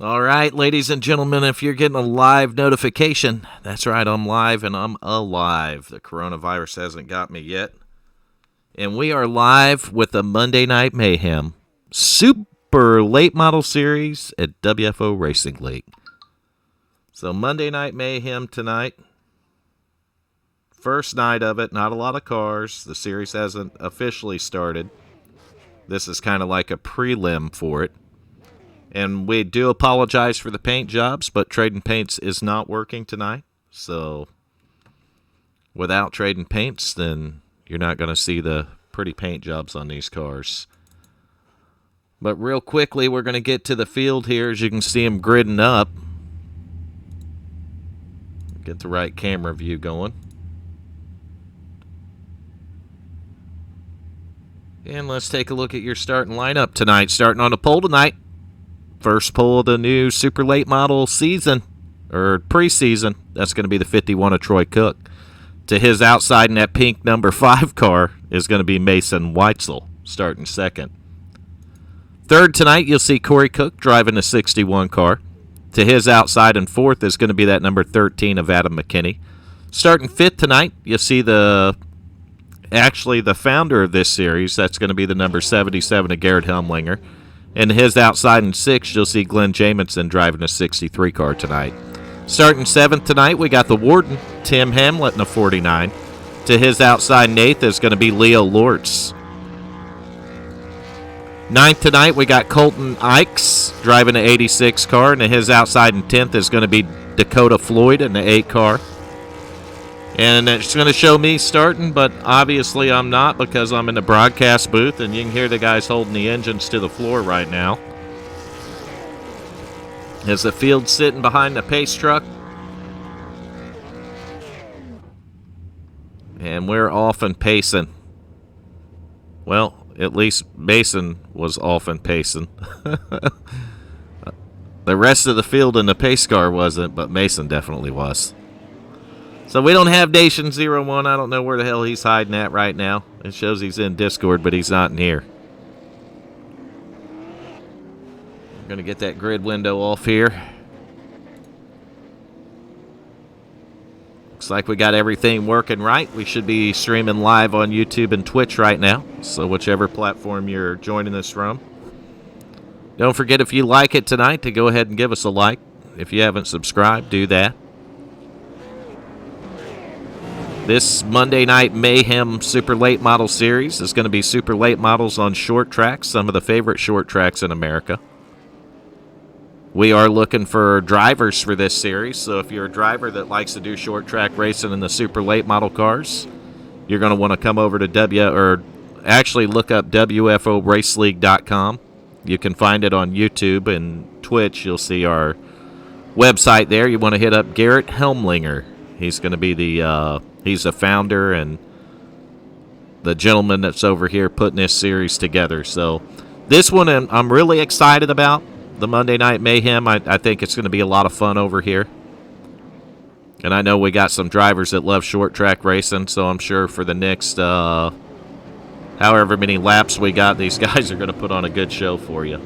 All right, ladies and gentlemen, if you're getting a live notification, that's right, I'm live and I'm alive. The coronavirus hasn't got me yet. And we are live with the Monday Night Mayhem Super Late Model Series at WFO Racing League. So Monday Night Mayhem tonight. First night of it, not a lot of cars. The series hasn't officially started. This is kind of like a prelim for it. And we do apologize for the paint jobs, but Trading Paints is not working tonight. So without Trading Paints, then you're not going to see the pretty paint jobs on these cars. But real quickly, we're going to get to the field here. As you can see them gridding up. Get the right camera view going. And let's take a look at your starting lineup tonight. Starting on the pole tonight. First pole of the new super late model season, or preseason. That's going to be the 51 of Troy Cook. To his outside in that pink number 5 car is going to be Mason Weitzel, starting second. Third tonight, you'll see Corey Cook driving the 61 car. To his outside in fourth is going to be that number 13 of Adam McKinney. Starting fifth tonight, you'll see the founder of this series. That's going to be the number 77 of Garrett Helmlinger. And his outside in sixth, you'll see Glenn Jamison driving a 63 car tonight. Starting seventh tonight, we got the Warden, Tim Hamlet in a 49. To his outside in eighth is going to be Leo Lortz. Ninth tonight, we got Colton Ikes driving an 86 car. And to his outside in 10th is going to be Dakota Floyd in the 8 car. And it's going to show me starting, but obviously I'm not because I'm in the broadcast booth, and you can hear the guys holding the engines to the floor right now. As the field's sitting behind the pace truck. And we're off and pacing. Well, at least Mason was off and pacing. The rest of the field in the pace car wasn't, but Mason definitely was. So we don't have Nation 01. I don't know where the hell he's hiding at right now. It shows he's in Discord, but he's not in here. I'm going to get that grid window off here. Looks like we got everything working right. We should be streaming live on YouTube and Twitch right now. So whichever platform you're joining us from. Don't forget, if you like it tonight, to go ahead and give us a like. If you haven't subscribed, do that. This Monday Night Mayhem Super Late Model Series is going to be super late models on short tracks, some of the favorite short tracks in America. We are looking for drivers for this series, so if you're a driver that likes to do short track racing in the super late model cars, you're going to want to come over to look up WFORaceleague.com. You can find it on YouTube and Twitch. You'll see our website there. You want to hit up Garrett Helmlinger. He's going to be he's the founder and the gentleman that's over here putting this series together. So this one I'm really excited about, the Monday Night Mayhem. I think it's going to be a lot of fun over here. And I know we got some drivers that love short track racing, so I'm sure for the next however many laps we got, these guys are going to put on a good show for you.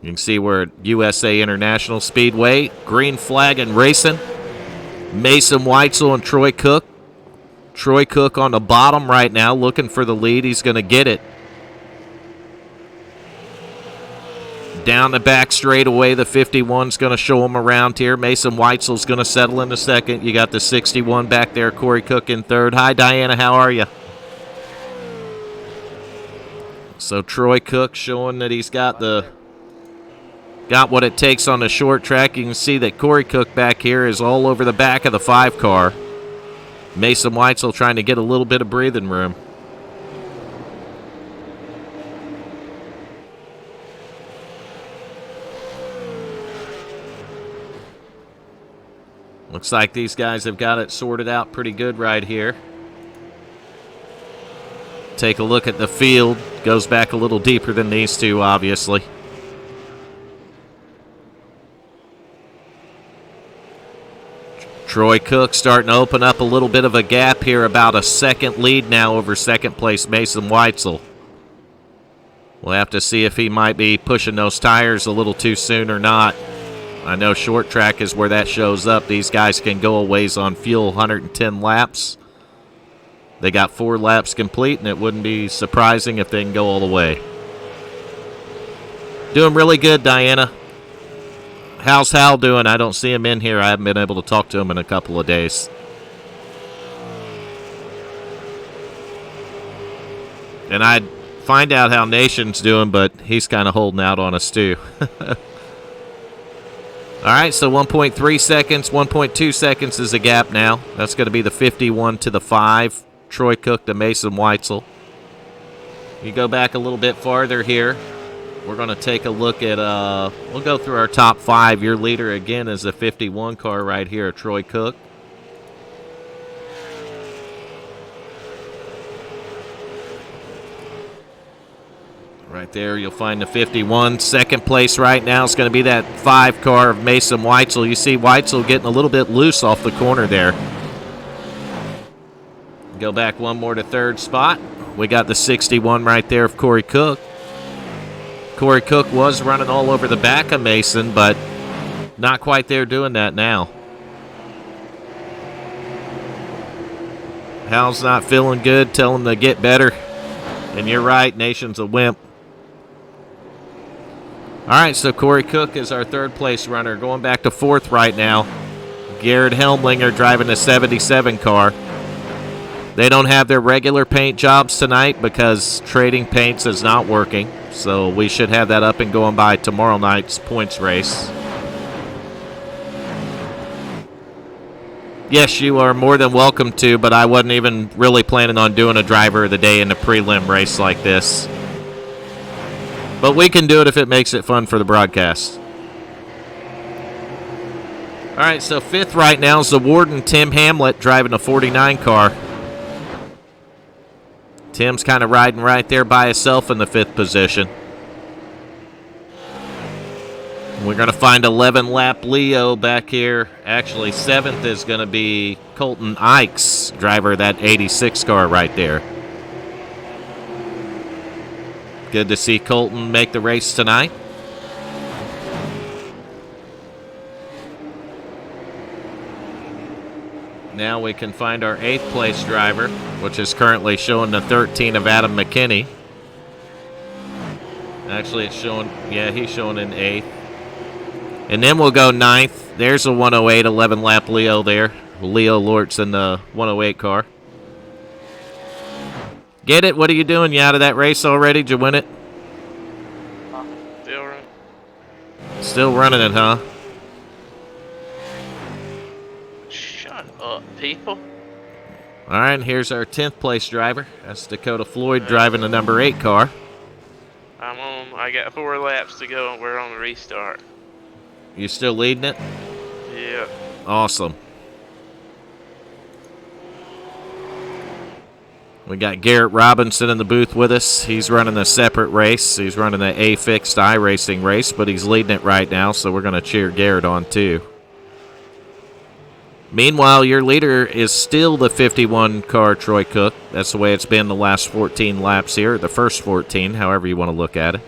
You can see we're at USA International Speedway. Green flag and racing. Mason Weitzel and Troy Cook. Troy Cook on the bottom right now, looking for the lead. He's going to get it. Down the back straightaway, the 51's going to show him around here. Mason Weitzel's going to settle in the second. You got the 61 back there, Corey Cook in third. Hi, Diana, how are you? So Troy Cook showing that he's got what it takes on the short track. You can see that Corey Cook back here is all over the back of the 5 car. Mason Weitzel trying to get a little bit of breathing room. Looks like these guys have got it sorted out pretty good right here. Take a look at the field. Goes back a little deeper than these two, obviously. Troy Cook starting to open up a little bit of a gap here, about a second lead now over second place Mason Weitzel. We'll have to see if he might be pushing those tires a little too soon or not. I know short track is where that shows up. These guys can go a ways on fuel, 110 laps. They got 4 laps complete, and it wouldn't be surprising if they can go all the way. Doing really good, Diana. How's Hal doing? I don't see him in here. I haven't been able to talk to him in a couple of days. And I'd find out how Nation's doing, but he's kind of holding out on us too. All right, so 1.3 seconds, 1.2 seconds is the gap now. That's going to be the 51 to the 5. Troy Cook to Mason Weitzel. You go back a little bit farther here. We're going to take a look at, we'll go through our top 5. Your leader, again, is the 51 car right here, Troy Cook. Right there, you'll find the 51. Second place right now is going to be that 5 car of Mason Weitzel. You see Weitzel getting a little bit loose off the corner there. Go back one more to third spot. We got the 61 right there of Corey Cook. Corey Cook was running all over the back of Mason, but not quite there doing that now. Hal's not feeling good. Tell him to get better. And you're right, Nation's a wimp. All right, so Corey Cook is our third place runner. Going back to fourth right now. Garrett Helmlinger driving the 77 car. They don't have their regular paint jobs tonight because trading paints is not working. So we should have that up and going by tomorrow night's points race. Yes, you are more than welcome to, but I wasn't even really planning on doing a driver of the day in a prelim race like this. But we can do it if it makes it fun for the broadcast. All right, so fifth right now is the Warden Tim Hamlet driving a 49 car. Tim's kind of riding right there by himself in the fifth position. We're going to find 11-lap Leo back here. Actually, seventh is going to be Colton Ikes, driver of that 86 car right there. Good to see Colton make the race tonight. Now we can find our 8th place driver, which is currently showing the 13 of Adam McKinney. Actually, it's showing, yeah, he's showing in 8th. And then we'll go 9th. There's a 108, 11-lap Leo there. Leo Lortz in the 108 car. Get it? What are you doing? You out of that race already? Did you win it? Still running. Still running it, huh? Shut up, people. All right, here's our 10th place driver. That's Dakota Floyd driving the number 8 car. I got 4 laps to go and we're on the restart. You still leading it? Yeah. Awesome. We got Garrett Robinson in the booth with us. He's running a separate race. He's running the A-Fixed iRacing race, but he's leading it right now, so we're going to cheer Garrett on too. Meanwhile, your leader is still the 51 car Troy Cook. That's the way it's been the last 14 laps here, the first 14, however you want to look at it.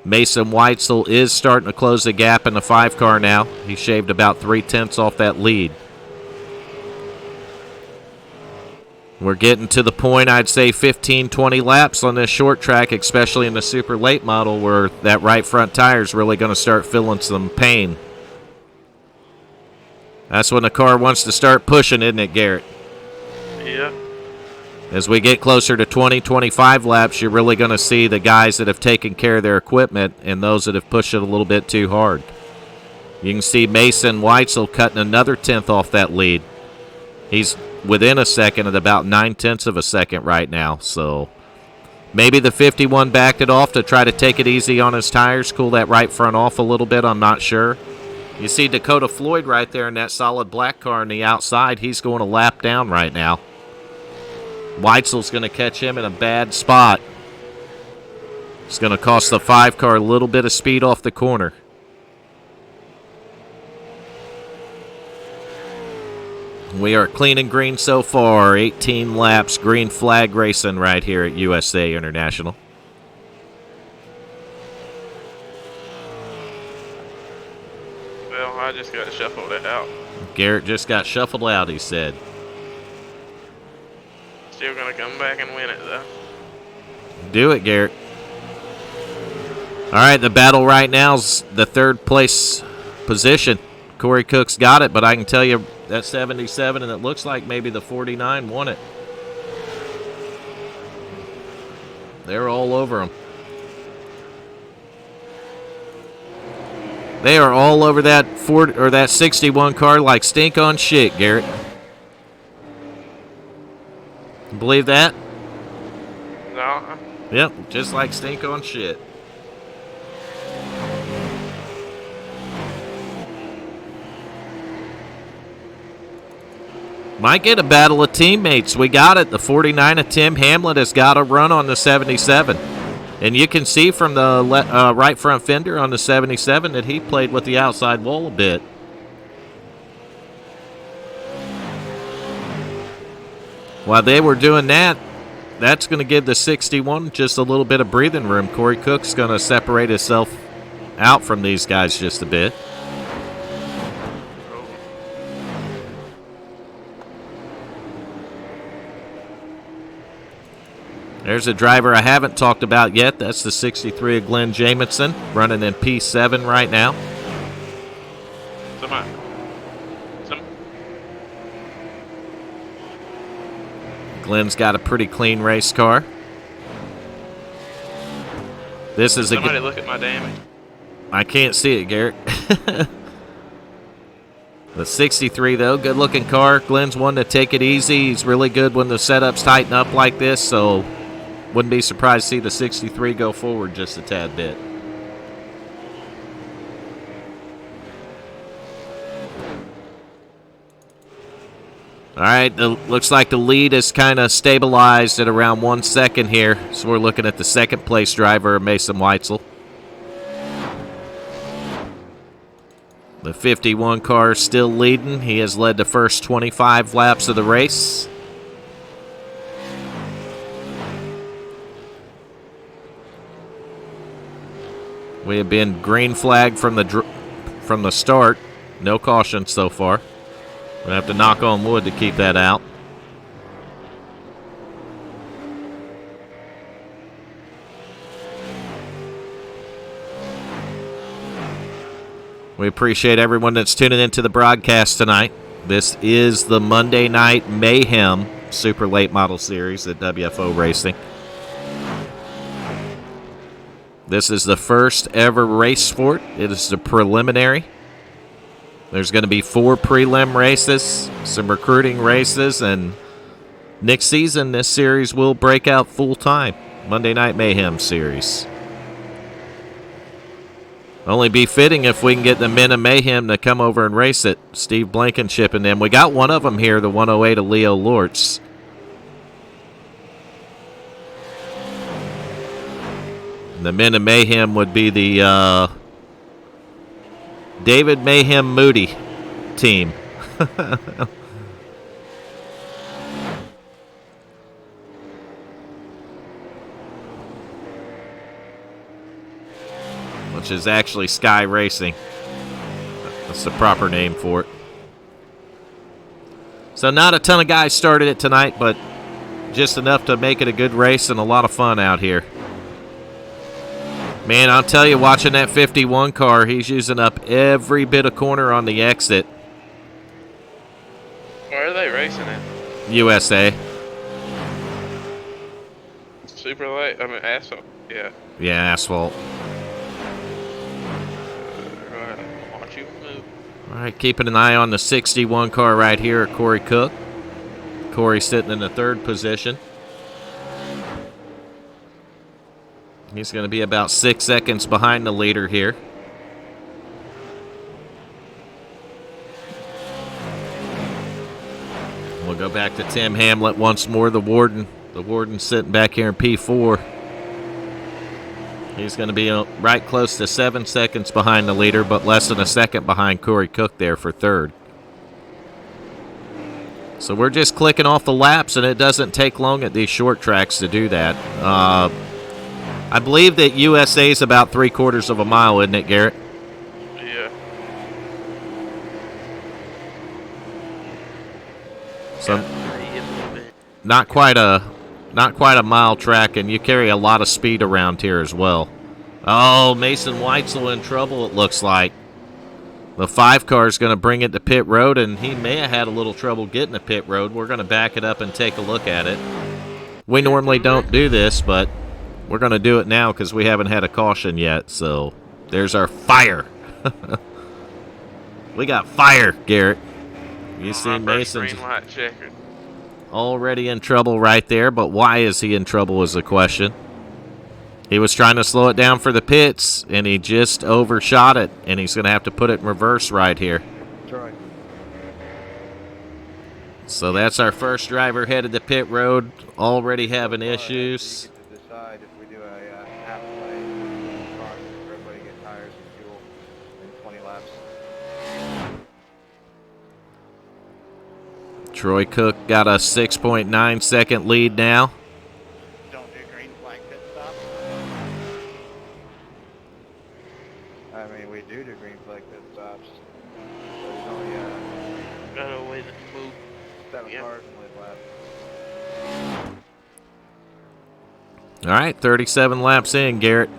Mason Weitzel is starting to close the gap in the 5 car now. He shaved about 3/10 off that lead. We're getting to the point, I'd say 15, 20 laps on this short track, especially in the super late model where that right front tire is really going to start feeling some pain. That's when the car wants to start pushing, isn't it, Garrett? Yeah. As we get closer to 20, 25 laps, you're really going to see the guys that have taken care of their equipment and those that have pushed it a little bit too hard. You can see Mason Weitzel cutting another 10th off that lead. He's within a second at about 9/10 of a second right now. So maybe the 51 backed it off to try to take it easy on his tires, cool that right front off a little bit. I'm not sure. You see Dakota Floyd right there in that solid black car on the outside. He's going a lap down right now. Weitzel's going to catch him in a bad spot. It's going to cost the 5 car a little bit of speed off the corner. We are clean and green so far. 18 laps, green flag racing right here at USA International. Well, I just got shuffled out. Garrett just got shuffled out, he said. Still gonna come back and win it though. Do it, Garrett. All right, the battle right now is the third place position. Corey Cook's got it, but I can tell you that 77, and it looks like maybe the 49 won it. They're all over him. They are all over that that 61 car like stink on shit, Garrett. Believe that? No. Yep, just like stink on shit. Might get a battle of teammates. We got it. The 49 of Tim Hamlet has got a run on the 77. And you can see from the right front fender on the 77 that he played with the outside wall a bit. While they were doing that, that's going to give the 61 just a little bit of breathing room. Corey Cook's going to separate himself out from these guys just a bit. There's a driver I haven't talked about yet. That's the 63 of Glenn Jamison, running in P7 right now. Glenn's got a pretty clean race car. This is Somebody look at my damage. I can't see it, Garrett. The 63, though, good-looking car. Glenn's one to take it easy. He's really good when the setups tighten up like this, so wouldn't be surprised to see the 63 go forward just a tad bit. All right, looks like the lead is kind of stabilized at around 1 second here, so we're looking at the second-place driver, Mason Weitzel. The 51 car is still leading. He has led the first 25 laps of the race. We have been green flagged from the start. No caution so far. We're going to have to knock on wood to keep that out. We appreciate everyone that's tuning into the broadcast tonight. This is the Monday Night Mayhem Super Late Model Series at WFO Racing. This is the first ever race for it. It is the preliminary. There's going to be 4 prelim races, some recruiting races, and next season this series will break out full-time. Monday Night Mayhem Series. Only be fitting if we can get the men of Mayhem to come over and race it. Steve Blankenship and them. We got one of them here, the 108 of Leo Lortz. The men of Mayhem would be the David Mayhem Moody team. Which is actually Sky Racing. That's the proper name for it. So not a ton of guys started it tonight, but just enough to make it a good race and a lot of fun out here. Man, I'll tell you, watching that 51 car, he's using up every bit of corner on the exit. Where are they racing at? USA. Super late. I mean, asphalt. Yeah. Yeah, asphalt. Right. Watch you move. All right, keeping an eye on the 61 car right here at Corey Cook. Corey sitting in the 3rd position. He's going to be about 6 seconds behind the leader here. We'll go back to Tim Hamlet once more, the warden. The warden sitting back here in P4. He's going to be right close to 7 seconds behind the leader, but less than a second behind Corey Cook there for 3rd. So we're just clicking off the laps, and it doesn't take long at these short tracks to do that. I believe that USA is about 3/4 of a mile, isn't it, Garrett? Yeah. not quite a mile track, and you carry a lot of speed around here as well. Oh, Mason Weitzel in trouble, it looks like. The 5 car is going to bring it to pit road, and he may have had a little trouble getting to pit road. We're going to back it up and take a look at it. We normally don't do this, but we're going to do it now because we haven't had a caution yet. So there's our fire. We got fire, Garrett. You see Mason's green light checkered. already in trouble right there, but why is he in trouble is the question. He was trying to slow it down for the pits, and he just overshot it, and he's going to have to put it in reverse right here. Troy. So that's our first driver headed to pit road, already having issues. You get to decide if we do a halfway cross for everybody to get tires and fuel in 20 laps. Troy Cook got a 6.9 second lead now. Don't do green flag pit stop. I mean, we do green flag pit stops. So there's only Got a way to move. 7 Yep. cars in the lap. All right, 37 laps in, Garrett.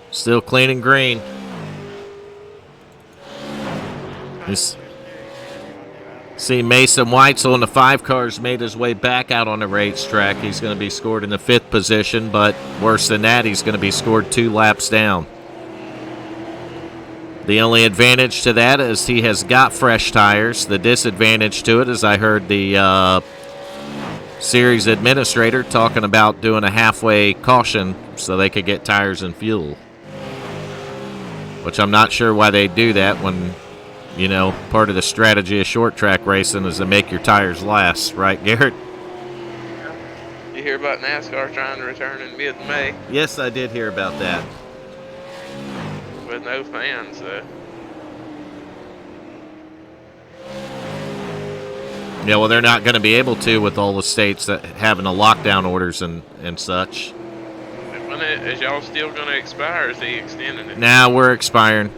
Still clean and green. See Mason Weitzel in the 5 cars made his way back out on the racetrack. He's going to be scored in the 5th position, but worse than that, he's going to be scored 2 laps down. The only advantage to that is he has got fresh tires. The disadvantage to it is I heard the series administrator talking about doing a halfway caution so they could get tires and fuel. Which I'm not sure why they do that when, you know, part of the strategy of short track racing is to make your tires last, right, Garrett? You hear about NASCAR trying to return in mid-May Yes, I did hear about that. with no fans, though. Yeah, well, they're not going to be able to with all the states that having the lockdown orders and such. Is y'all still going to expire, or is he extending it? Now we're expiring.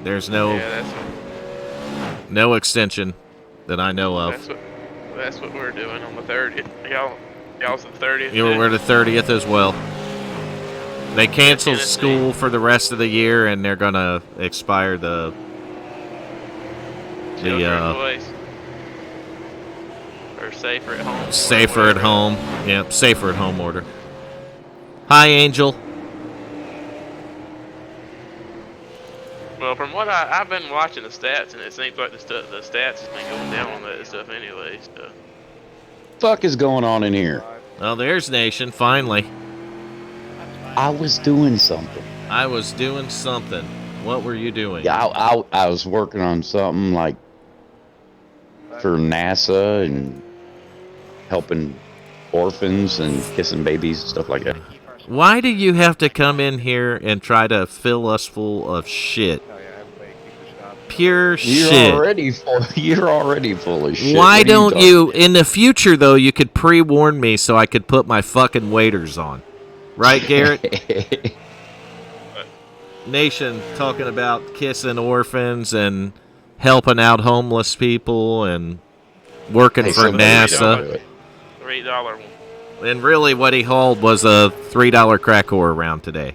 There's Yeah, no extension that I know of. that's what we're doing on the 30th. Y'all's the 30th. We're the 30th as well. They canceled school for the rest of the year, and they're going to expire the place. Or safer at home. safer at home. Yep, safer at home order. Hi, Angel. Well, from what I've been watching the stats, and it seems like the stats has been going down on that stuff anyway. So. Fuck is going on in here? Well, there's Nation, finally. I was doing something. I was doing something. What were you doing? Yeah, I was working on something like for NASA and helping orphans and kissing babies and stuff like that. Why do you have to come in here and try to fill us full of shit? Oh, yeah, everybody keep the stop. Pure shit. You're already full of shit. Why What are don't you, talking in the future, though, you could pre-warn me so I could put my fucking waders on. Right, Garrett? about? Nation talking about kissing orphans and helping out homeless people and working Hey, for somebody NASA. do it. $3 one. And really what he hauled was a $3 crack whore around today.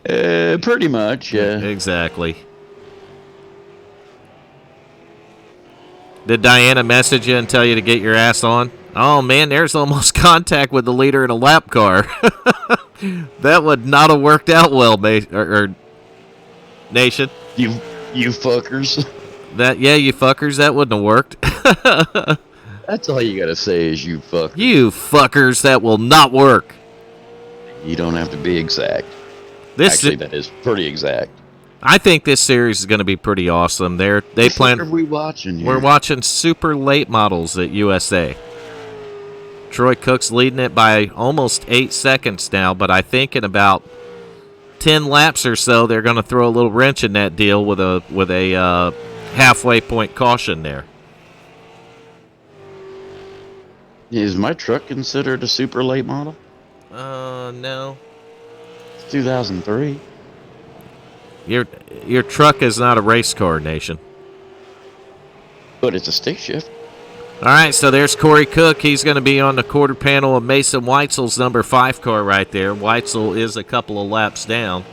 Pretty much, yeah. Exactly. Did Diana message you and tell you to get your ass on? Oh, man, there's almost contact with the leader in a lap car. That would not have worked out well, Nation. You fuckers. Yeah, you fuckers, that wouldn't have worked. That's all you gotta say is you fuckers. You fuckers, that will not work. You don't have to be exact. This, Actually, that is pretty exact. I think this series is going to be pretty awesome. They What the fuck are plan. we watching here? We're watching super late models at USA. Troy Cook's leading it by almost 8 seconds now, but I think in about 10 laps or so, they're going to throw a little wrench in that deal with a halfway point caution there. Is my truck considered a super late model? No. It's 2003. Your truck is not a race car, Nation. But it's a stick shift. All right, so there's Corey Cook. He's going to be on the quarter panel of Mason Weitzel's number 5 car right there. Weitzel is a couple of laps down.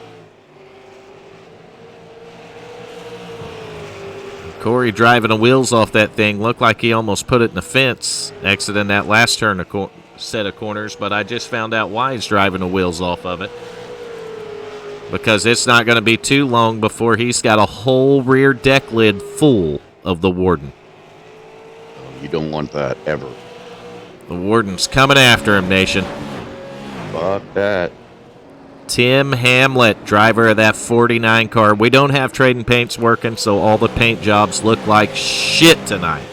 Corey driving the wheels off that thing. Looked like he almost put it in the fence, exiting that last turn set of corners, but I just found out why he's driving the wheels off of it. Because it's not going to be too long before he's got a whole rear deck lid full of the Warden. You don't want that ever. The Warden's coming after him, Nation. Fuck that. Tim Hamlet, driver of that 49 car. We don't have trading paints working, so all the paint jobs look like shit tonight.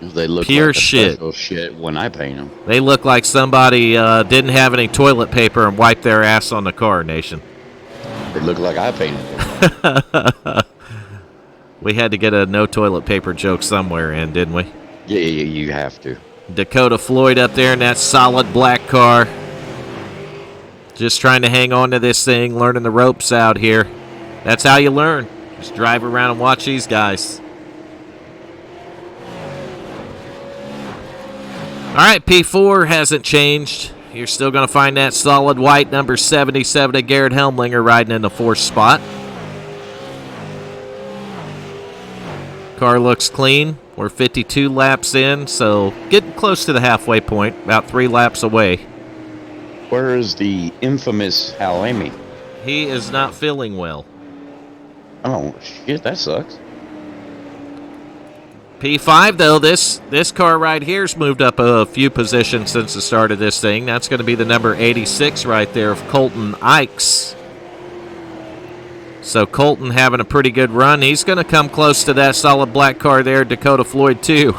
They look pure like shit. Special shit when I paint them. They look like somebody didn't have any toilet paper and wiped their ass on the car, Nation. They look like I painted them. We had to get a no toilet paper joke somewhere in, didn't we? Yeah, you have to. Dakota Floyd up there in that solid black car. Just trying to hang on to this thing, learning the ropes out here. That's how you learn. Just drive around and watch these guys. All right, P4 hasn't changed. You're still going to find that solid white number 77 of Garrett Helmlinger riding in the 4th spot. Car looks clean. We're 52 laps in, so getting close to the halfway point, about 3 laps away. Where is the infamous Hal Amy? He is not feeling well. Oh, shit, that sucks. P5, though, this car right here's moved up a few positions since the start of this thing. That's going to be the number 86 right there of Colton Ikes. So Colton having a pretty good run. He's going to come close to that solid black car there, Dakota Floyd, too.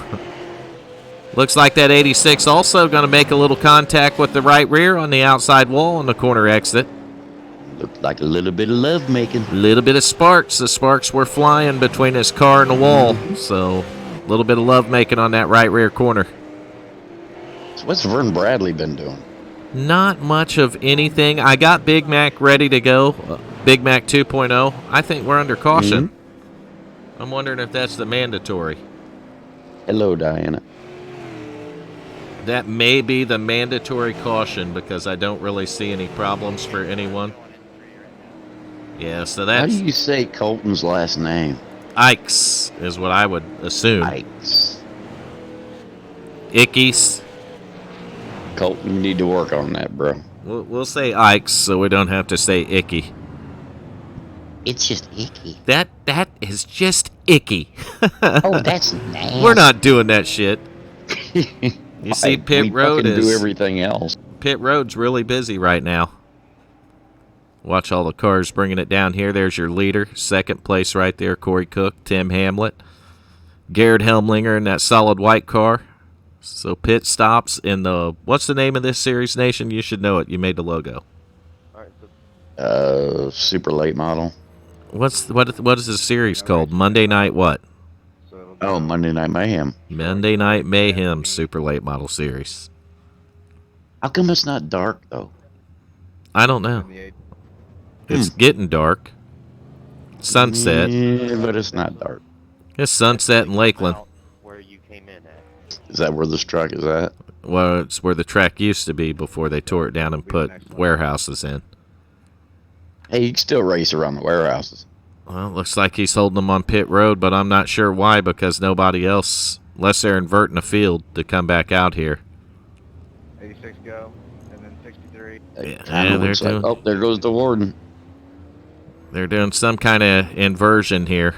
Looks like that 86 also going to make a little contact with the right rear on the outside wall on the corner exit. Looked like a little bit of love making. A little bit of sparks. The sparks were flying between his car and the wall. So a little bit of love making on that right rear corner. So what's Vern Bradley been doing? Not much of anything. I got Big Mac ready to go. Big Mac 2.0. I think we're under caution. Mm-hmm. I'm wondering if that's the mandatory. Hello, Diana. That may be the mandatory caution because I don't really see any problems for anyone. Yeah, so that's... How do you say Colton's last name? Ikes is what I would assume. Ikes. Ickies. Colton, you need to work on that, bro. We'll say Ikes so we don't have to say icky. It's just icky. That is just icky. Oh, that's nasty. We're not doing that shit. You see, Pit Road is... do everything else. Pit Road's really busy right now. Watch all the cars bringing it down here. There's your leader. 2nd place right there, Corey Cook, Tim Hamlet. Garrett Helmlinger in that solid white car. So pit stops in the... What's the name of this series, Nation? You should know it. You made the logo. Super late model. What is the series called? Monday Night what? Oh, Monday Night Mayhem. Monday Night Mayhem Super Late Model Series. How come it's not dark, though? I don't know. It's getting dark. Sunset. Yeah, but it's not dark. It's sunset in Lakeland. Where you came in at. Is that where this truck is at? Well, it's where the track used to be before they tore it down and put warehouses in. Hey, you can still race around the warehouses. Well, looks like he's holding them on pit road, but I'm not sure why because nobody else, unless they're inverting the field to come back out here. 86 go, and then 63. Yeah, they're doing, oh, there goes the Warden. They're doing some kind of inversion here.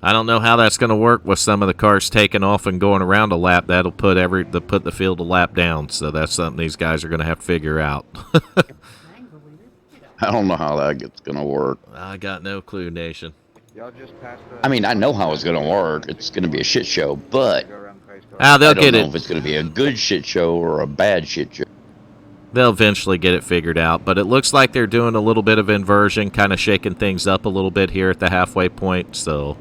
I don't know how that's going to work with some of the cars taking off and going around a lap. That'll put the field a lap down. So that's something these guys are going to have to figure out. I don't know how that's going to work. I got no clue, Nation. Y'all just passed the... I mean, I know how it's going to work. It's going to be a shit show, but Go around the race car. They'll I don't get know it. if it's going to be a good shit show or a bad shit show. They'll eventually get it figured out, but it looks like they're doing a little bit of inversion, kind of shaking things up a little bit here at the halfway point. So,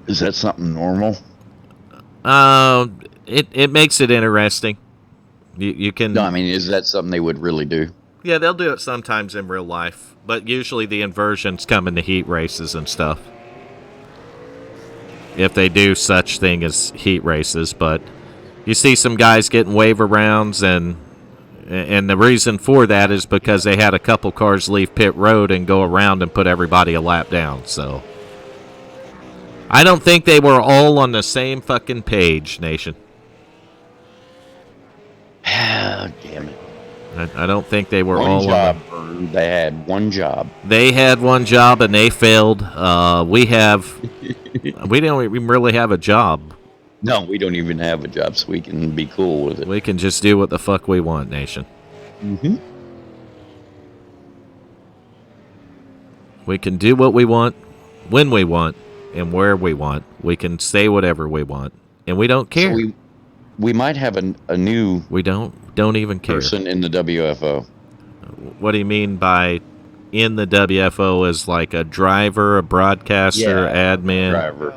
is that something normal? it makes it interesting. You can. No, I mean, is that something they would really do? Yeah, they'll do it sometimes in real life, but usually the inversions come in the heat races and stuff. If they do such thing as heat races, but you see some guys getting waiver rounds, and the reason for that is because they had a couple cars leave pit road and go around and put everybody a lap down. So I don't think they were all on the same fucking page, Nation. Ah, damn it. I don't think they were One all job. on They had one job. They had one job and they failed. We don't even really have a job. No, we don't even have a job, so we can be cool with it. We can just do what the fuck we want, Nation. Mm-hmm. We can do what we want, when we want, and where we want. We can say whatever we want, and we don't care. So we might have a new We don't even care. person in the WFO. What do you mean by in the WFO? As like a driver, a broadcaster, admin, Driver.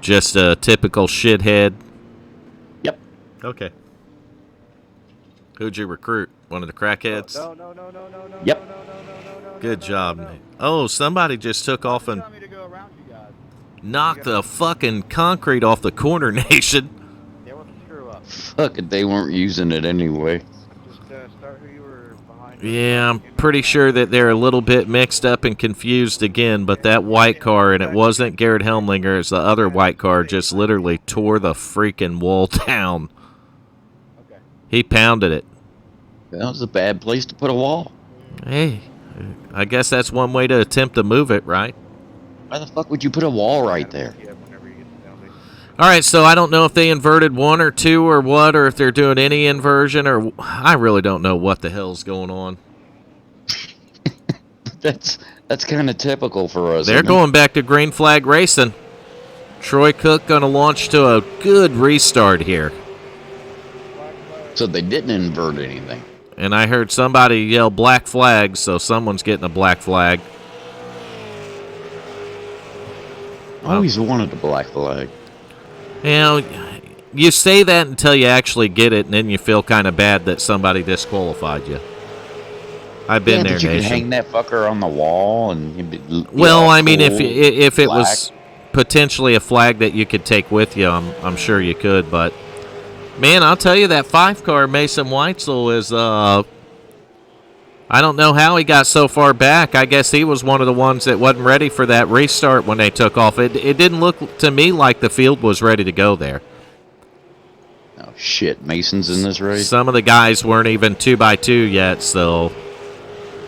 just a typical shithead? Yep. Okay. Who'd you recruit? One of the crackheads? No. Yep. Good job. Oh, somebody just took off and Me to go around you guys. knocked the fucking concrete off the corner, Nation. Yeah, what's the screw up? Fuck it, they weren't using it anyway. Just start who you were behind. Yeah, I'm pretty sure that they're a little bit mixed up and confused again, but that white car, and it wasn't Garrett Helmlinger, it's the other white car, just literally tore the freaking wall down. Okay. He pounded it. That was a bad place to put a wall. Hey, I guess that's one way to attempt to move it, right? Why the fuck would you put a wall right there? Yeah, whenever you get to Downbeat. All right, so I don't know if they inverted one or two or what, or if they're doing any inversion, or I really don't know what the hell's going on. That's kind of typical for us. They're isn't it? going back to green flag racing. Troy Cook going to launch to a good restart here. So they didn't invert anything. And I heard somebody yell black flag, so someone's getting a black flag. I always wanted a black flag. You know, you say that until you actually get it, and then you feel kind of bad that somebody disqualified you. I've been there, but you Nation. can hang that fucker on the wall and you'd be Well, all I mean, cool, if it black. was potentially a flag that you could take with you, I'm sure you could. But man, I'll tell you, that 5-car Mason Weitzel is I don't know how he got so far back. I guess he was one of the ones that wasn't ready for that restart when they took off. It didn't look to me like the field was ready to go there. Oh shit, Mason's in this race. Some of the guys weren't even 2x2 yet, so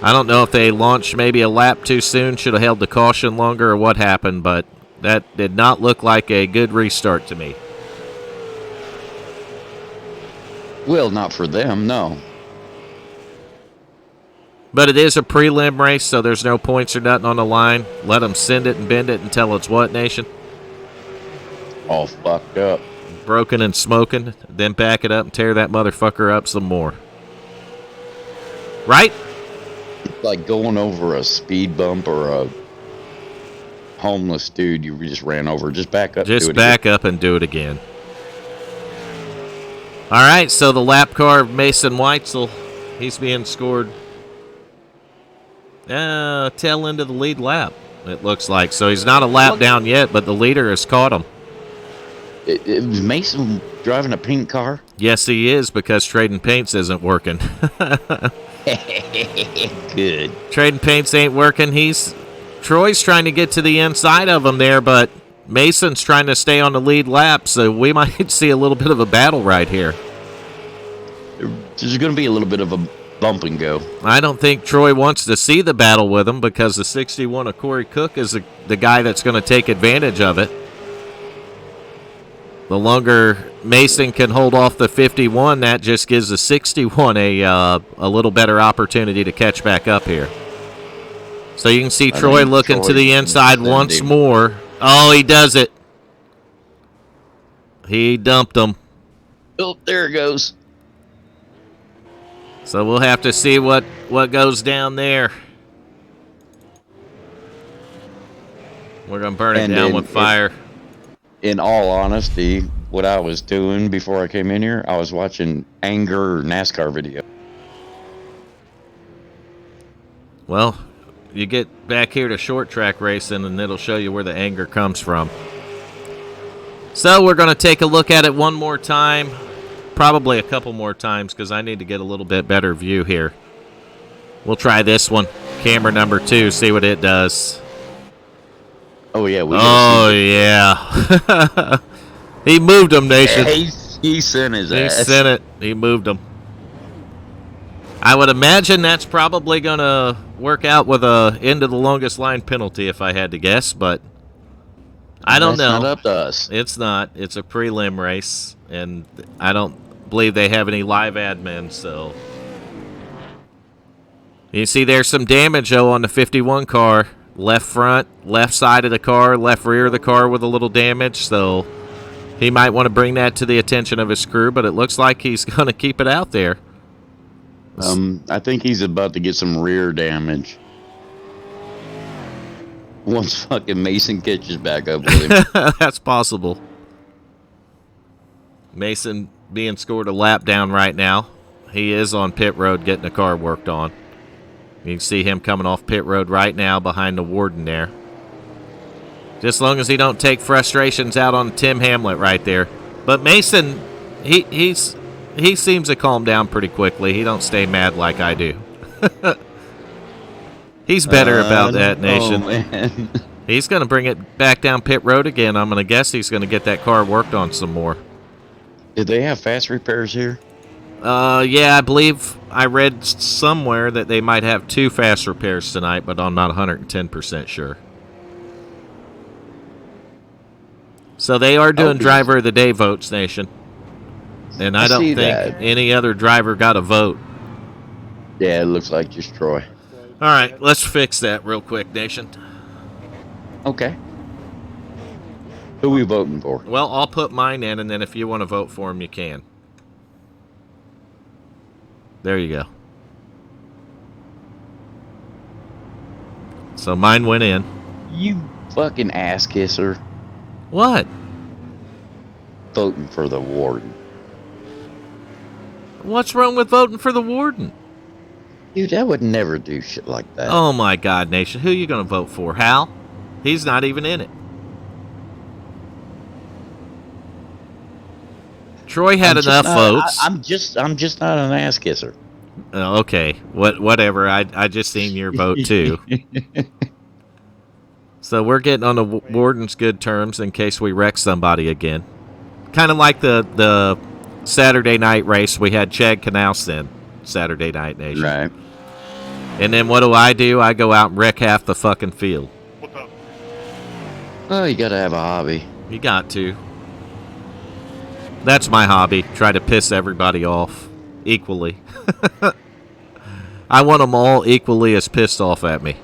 I don't know if they launched maybe a lap too soon, should have held the caution longer, or what happened, but that did not look like a good restart to me. Well, not for them, no. But it is a prelim race, so there's no points or nothing on the line. Let them send it and bend it until it's what, Nation? All fucked up. Broken and smoking, then back it up and tear that motherfucker up some more. Right? It's like going over a speed bump or a homeless dude you just ran over. Just back up. Just do it back up and do it again. All right, so the lap car of Mason Weitzel, he's being scored tail end of the lead lap, it looks like. So he's not a lap down yet, but the leader has caught him. It was Mason driving a pink car? Yes, he is, because Trading Paints isn't working. Good. Trading Paints ain't working. Troy's trying to get to the inside of him there, but Mason's trying to stay on the lead lap, so we might see a little bit of a battle right here. There's going to be a little bit of a bump and go. I don't think Troy wants to see the battle with him, because the 61 of Corey Cook is the guy that's going to take advantage of it. The longer Mason can hold off the 51, that just gives the 61 a little better opportunity to catch back up here. So you can see Troy looking to the inside once more. Oh, he does it. He dumped him. Oh, there it goes. So we'll have to see what goes down there. We're going to burn it down with fire. In all honesty, what I was doing before I came in here, I was watching Anger NASCAR video. Well, you get back here to short track racing, and it'll show you where the anger comes from. So we're going to take a look at it one more time. Probably a couple more times, because I need to get a little bit better view here. We'll try this one. Camera number 2, see what it does. Oh, yeah. Oh, yeah. He moved him, Nation. He sent his ass. He sent it. He moved him. I would imagine that's probably going to work out with a end of the longest line penalty if I had to guess, but I don't know. That's not up to us. It's not. It's a prelim race, and I don't believe they have any live admin, so. You see there's some damage, though, on the 51 car. Left front, left side of the car, left rear of the car with a little damage, so he might want to bring that to the attention of his crew, but it looks like he's going to keep it out there. I think he's about to get some rear damage. Once fucking Mason catches back up with him. That's possible. Mason being scored a lap down right now. He is on pit road getting the car worked on. You can see him coming off pit road right now behind the warden there. Just as long as he don't take frustrations out on Tim Hamlet right there. But Mason, he seems to calm down pretty quickly. He don't stay mad like I do. He's better about that, Nation. Oh, man. He's going to bring it back down pit road again. I'm going to guess he's going to get that car worked on some more. Did they have fast repairs here? Yeah, I believe I read somewhere that they might have 2 fast repairs tonight, but I'm not 110% sure. So they are doing driver of the day votes, Nation. And I don't think any other driver got a vote. Yeah, it looks like just Troy. All right, let's fix that real quick, Nation. Okay. Who we voting for? Well, I'll put mine in, and then if you want to vote for him, you can. There you go. So mine went in. You fucking ass kisser. What? Voting for the warden. What's wrong with voting for the warden? Dude, I would never do shit like that. Oh my God, Nation. Who are you going to vote for? Hal? He's not even in it. Troy had enough votes. I'm just not an ass kisser. Okay, whatever. I just seen your vote too. So we're getting on the warden's good terms in case we wreck somebody again. Kind of like the Saturday night race we had Chad Knaus in. Saturday Night Nation. Right. And then what do? I go out and wreck half the fucking field. What's up? Oh, you gotta have a hobby. You got to. That's my hobby. Try to piss everybody off equally. I want them all equally as pissed off at me.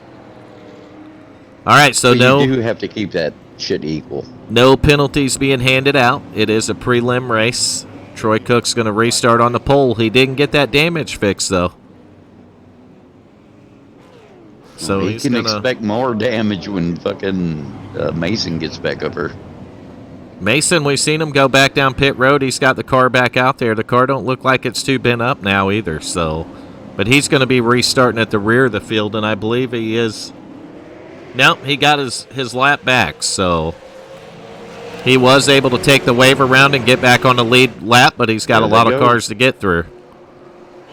All right, so You do have to keep that shit equal. No penalties being handed out. It is a prelim race. Troy Cook's going to restart on the pole. He didn't get that damage fixed, though. So he he's can gonna expect more damage when fucking Mason gets back up here. Mason, we've seen him go back down pit road. He's got the car back out there. The car don't look like it's too bent up now either. So, but he's going to be restarting at the rear of the field, and I believe he is. Nope, he got his lap back. So he was able to take the wave around and get back on the lead lap, but he's got a lot of cars to get through.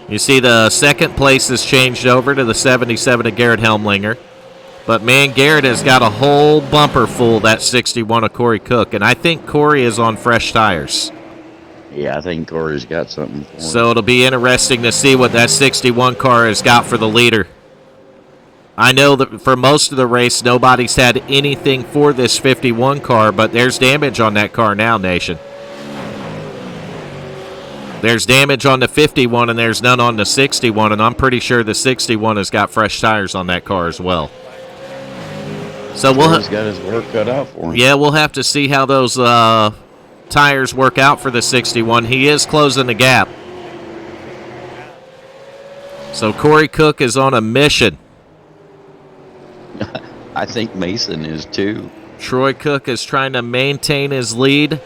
You see the second place is changed over to the 77 of Garrett Helmlinger. But, man, Garrett has got a whole bumper full, that 61 of Corey Cook. And I think Corey is on fresh tires. Yeah, I think Corey's got something for him. So it'll be interesting to see what that 61 car has got for the leader. I know that for most of the race, nobody's had anything for this 51 car, but there's damage on that car now, Nation. There's damage on the 51, and there's none on the 61, and I'm pretty sure the 61 has got fresh tires on that car as well. So he's got his work cut out for him. Yeah, we'll have to see how those tires work out for the 61. He is closing the gap. So Corey Cook is on a mission. I think Mason is too. Troy Cook is trying to maintain his lead.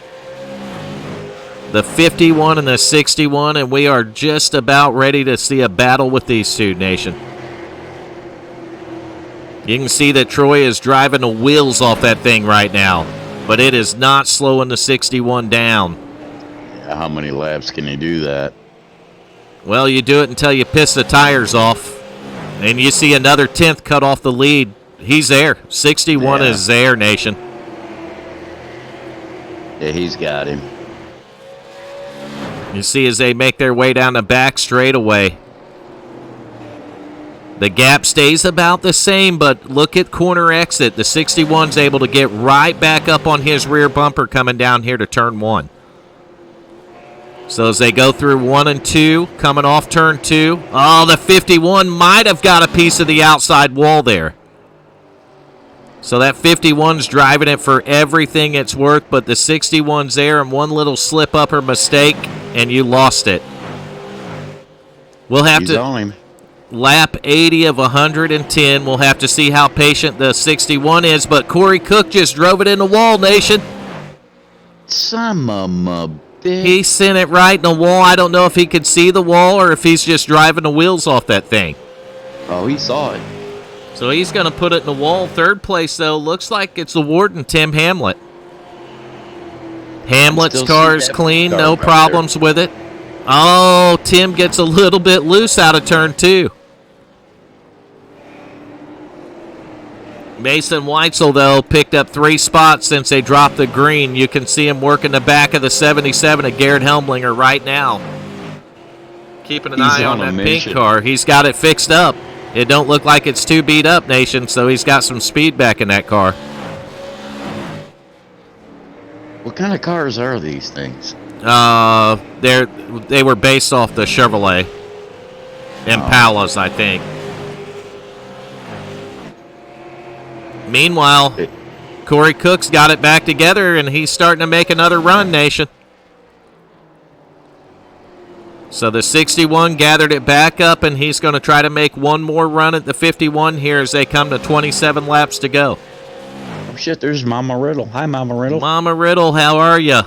The 51 and the 61, and we are just about ready to see a battle with these two, Nation. You can see that Troy is driving the wheels off that thing right now, but it is not slowing the 61 down. Yeah, how many laps can he do that? Well, you do it until you piss the tires off, and you see another 10th cut off the lead. He's there. 61 is there, Nation. Yeah, he's got him. You see as they make their way down the back straightaway. The gap stays about the same, but look at corner exit. The 61's able to get right back up on his rear bumper coming down here to turn 1. So as they go through 1 and 2, coming off turn 2, oh, the 51 might have got a piece of the outside wall there. So that 51's driving it for everything it's worth, but the 61's there, and one little slip up or mistake, and you lost it. We'll have He's on him. Lap 80 of 110. We'll have to see how patient the 61 is, but Corey Cook just drove it in the wall, Nation. Son of a bitch. He sent it right in the wall. I don't know if he could see the wall or if he's just driving the wheels off that thing. Oh, he saw it. So he's going to put it in the wall. Third place, though, looks like it's the Warden, Tim Hamlet. Hamlet's car is clean, no problems with it. Oh, Tim gets a little bit loose out of turn 2. Mason Weitzel, though, picked up 3 spots since they dropped the green. You can see him working the back of the 77 at Garrett Helmlinger right now. Keeping an eye on that pink car. He's got it fixed up. It don't look like it's too beat up, Nation, so he's got some speed back in that car. What kind of cars are these things? They were based off the Chevrolet Impalas, I think. Meanwhile, Corey Cook's got it back together, and he's starting to make another run, Nation. So the 61 gathered it back up, and he's going to try to make one more run at the 51 here as they come to 27 laps to go. Oh, shit, there's Mama Riddle. Hi, Mama Riddle. Mama Riddle, how are you?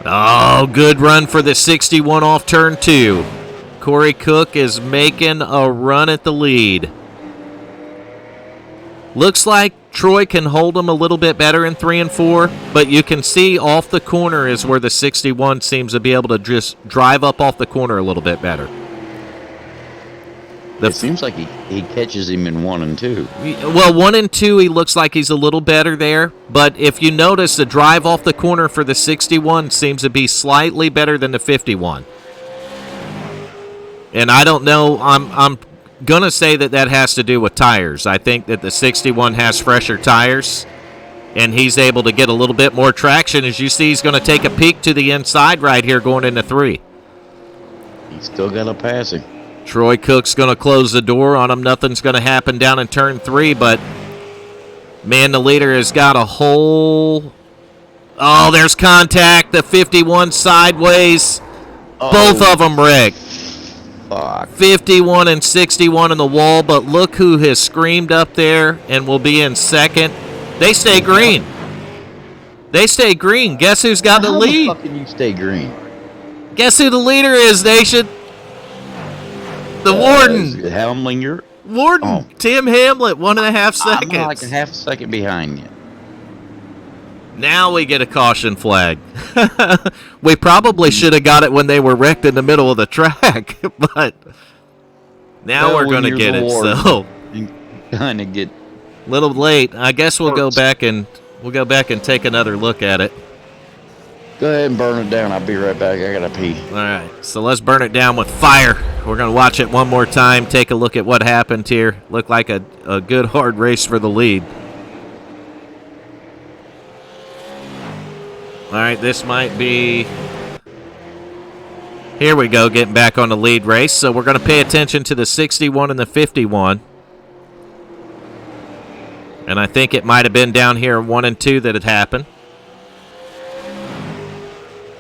Oh, good run for the 61 off turn 2. Corey Cook is making a run at the lead. Looks like Troy can hold him a little bit better in 3 and 4, but you can see off the corner is where the 61 seems to be able to just drive up off the corner a little bit better. It seems like he catches him in 1 and 2. Well, 1 and 2, he looks like he's a little better there, but if you notice, the drive off the corner for the 61 seems to be slightly better than the 51. And I don't know, I'm going to say that has to do with tires. I think that the 61 has fresher tires, and he's able to get a little bit more traction. As you see, he's going to take a peek to the inside right here going into 3. He's still got to pass him. Troy Cook's going to close the door on him. Nothing's going to happen down in turn 3, but, man, the leader has got a whole... Oh, there's contact. The 51 sideways. Oh. Both of them wrecked. Fuck. 51 and 61 in the wall, but look who has screamed up there and will be in second. They stay green. They stay green. Guess who's got the lead? How the fuck can you stay green? Guess who the leader is, Nation? The Warden. Helmlinger. Warden. Oh. Tim Hamlet, 1.5 seconds. I'm like a half a second behind you. Now we get a caution flag. We probably should have got it when they were wrecked in the middle of the track, but now we're going to get it. So you kind of get a little late. I guess we'll go back and take another look at it. Go ahead and burn it down. I'll be right back. I gotta pee. All right, so let's burn it down with fire. We're going to watch it one more time, take a look at what happened here. Looked like a good, hard race for the lead. All right, this might be... Here we go, getting back on the lead race. So we're going to pay attention to the 61 and the 51. And I think it might have been down here in 1 and 2 that it happened.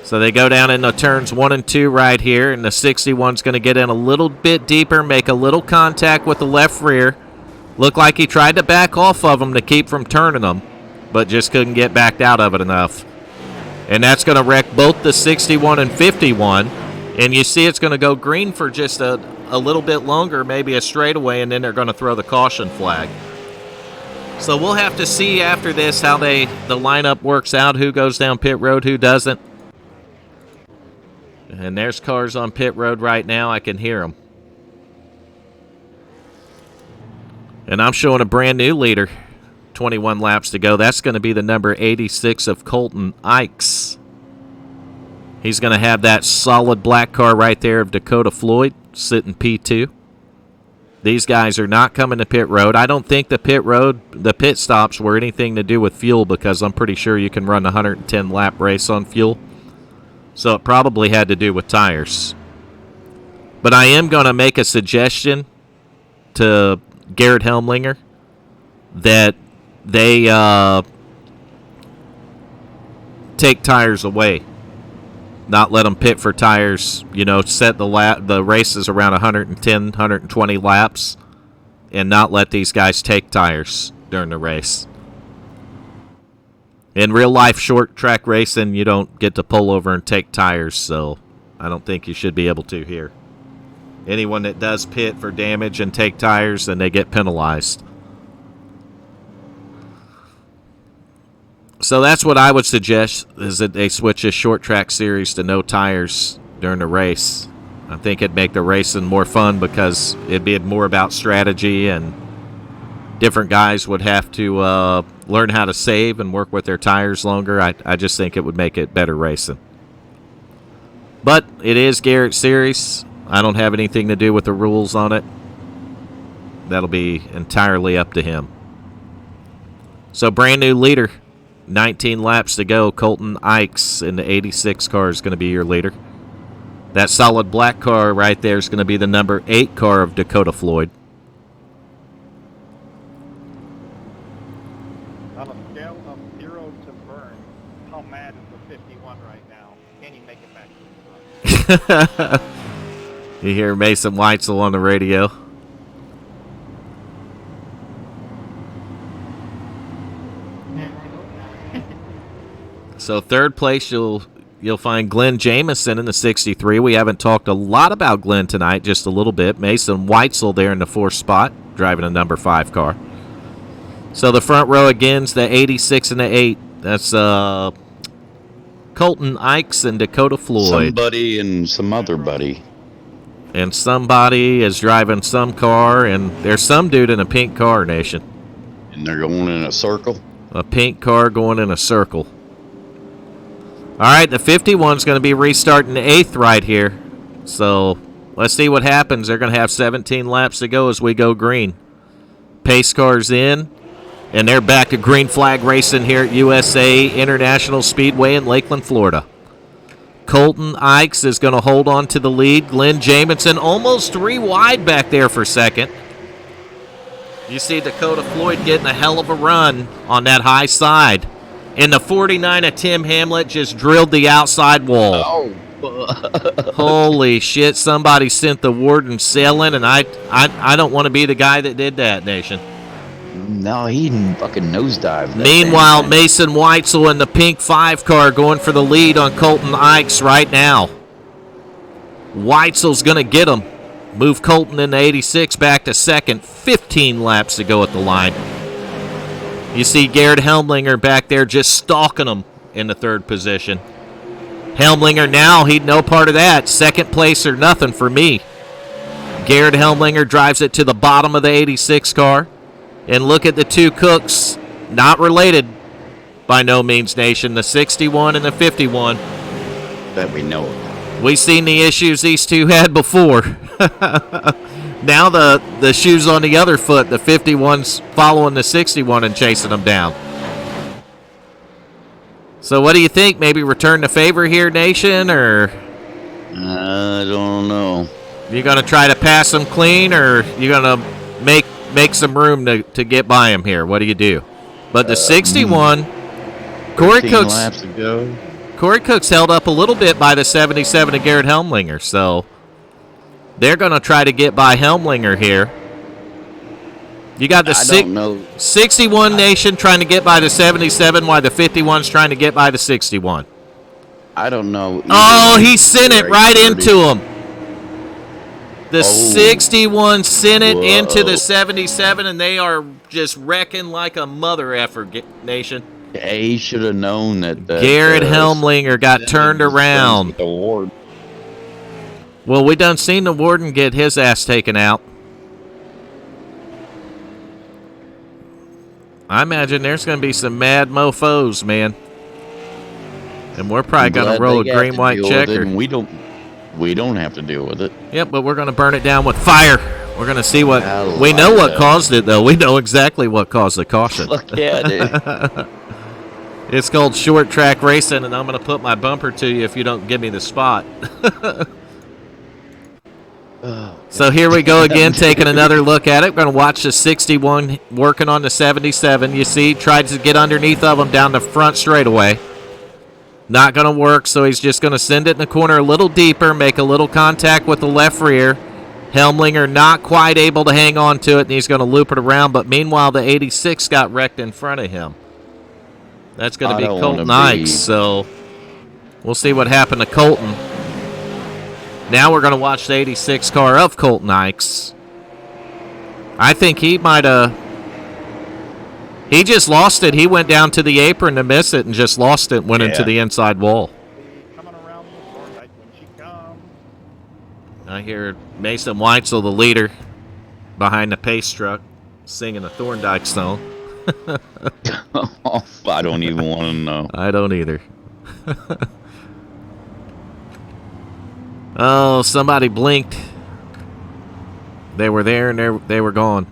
So they go down into turns 1 and 2 right here, and the 61's going to get in a little bit deeper, make a little contact with the left rear. Looked like he tried to back off of them to keep from turning them, but just couldn't get backed out of it enough. And that's going to wreck both the 61 and 51. And you see it's going to go green for just a a little bit longer, maybe a straightaway, and then they're going to throw the caution flag. So we'll have to see after this how the lineup works out, who goes down pit road, who doesn't. And there's cars on pit road right now. I can hear them. And I'm showing a brand new leader. 21 laps to go. That's going to be the number 86 of Colton Ikes. He's going to have that solid black car right there of Dakota Floyd sitting P2. These guys are not coming to pit road. I don't think the pit stops were anything to do with fuel, because I'm pretty sure you can run a 110 lap race on fuel. So it probably had to do with tires. But I am going to make a suggestion to Garrett Helmlinger that they take tires away. Not let them pit for tires, set the races around 110, 120 laps, and not let these guys take tires during the race. In real life short track racing, you don't get to pull over and take tires, so I don't think you should be able to here. Anyone that does pit for damage and take tires, then they get penalized. So that's what I would suggest, is that they switch this short track series to no tires during the race. I think it'd make the racing more fun, because it'd be more about strategy, and different guys would have to learn how to save and work with their tires longer. I just think it would make it better racing. But it is Garrett's series. I don't have anything to do with the rules on it. That'll be entirely up to him. So brand new leader. 19 laps to go. Colton Ikes in the 86 car is going to be your leader. That solid black car right there is going to be the number 8 car of Dakota Floyd. On a scale of 0 to burn, how mad is the 51 right now? Can you make it back to the front? You hear Mason Weitzel on the radio. So third place, you'll find Glenn Jamison in the 63. We haven't talked a lot about Glenn tonight, just a little bit. Mason Weitzel there in the 4th spot, driving a number 5 car. So the front row again's the 86 and the 8. That's Colton Ikes and Dakota Floyd. Somebody and some other buddy. And somebody is driving some car, and there's some dude in a pink car, Nation. And they're going in a circle? A pink car going in a circle. All right, the 51's going to be restarting the 8th right here. So let's see what happens. They're going to have 17 laps to go as we go green. Pace car's in, and they're back to green flag racing here at USA International Speedway in Lakeland, Florida. Colton Ikes is going to hold on to the lead. Glenn Jamison almost 3 wide back there for second. You see Dakota Floyd getting a hell of a run on that high side. And the 49 of Tim Hamlet just drilled the outside wall. Oh. Holy shit, somebody sent the warden sailing, and I don't want to be the guy that did that, Nation. No, he fucking nosedived. Meanwhile, Mason Weitzel in the pink 5 car going for the lead on Colton Ikes right now. Weitzel's going to get him. Move Colton in the 86 back to second. 15 laps to go at the line. You see Garrett Helmlinger back there just stalking him in the 3rd position. Helmlinger now, he'd no part of that. Second place or nothing for me. Garrett Helmlinger drives it to the bottom of the 86 car. And look at the 2 cooks, not related by no means, Nation, the 61 and the 51. That we know of. We've seen the issues these two had before. Now the shoe's on the other foot. The 51's following the 61 and chasing them down. So what do you think? Maybe return the favor here, Nation, or? I don't know. You going to try to pass them clean, or you going to make some room to get by him here? What do you do? But the 61, Corey Cook's held up a little bit by the 77 of Garrett Helmlinger, so they're going to try to get by Helmlinger here. You got the 61 Nation trying to get by the 77, while the 51's trying to get by the 61. I don't know. Oh, he sent it right into him. The 61 sent it into the Whoa. 77, and they are just wrecking like a mother effer, Nation. He should have known that. Garrett Helmlinger got turned around. With the Ward. Well, we done seen the warden get his ass taken out. I imagine there's going to be some mad mofos, man. And we're probably going to roll a green, white checker. And we don't have to deal with it. Yep, but we're going to burn it down with fire. We're going to see what... We like know what that. caused it, though. We know exactly what caused the caution. Look at it. It's called short track racing, and I'm going to put my bumper to you if you don't give me the spot. So here we go again, taking another look at it. We're going to watch the 61 working on the 77. You see, tried to get underneath of him down the front straightaway. Not going to work, so he's just going to send it in the corner a little deeper, make a little contact with the left rear. Helmlinger not quite able to hang on to it, and he's going to loop it around. But meanwhile, the 86 got wrecked in front of him. That's going to be Colton Ikes, so we'll see what happened to Colton. Now we're going to watch the 86 car of Colton Ikes. I think he might have... He just lost it. He went down to the apron to miss it and just lost it, went into the inside wall. Coming around the Thorndike when she comes. I hear Mason Weitzel, the leader, behind the pace truck, singing a Thorndike song. I don't even want to know. I don't either. Oh, somebody blinked. They were there and they were gone.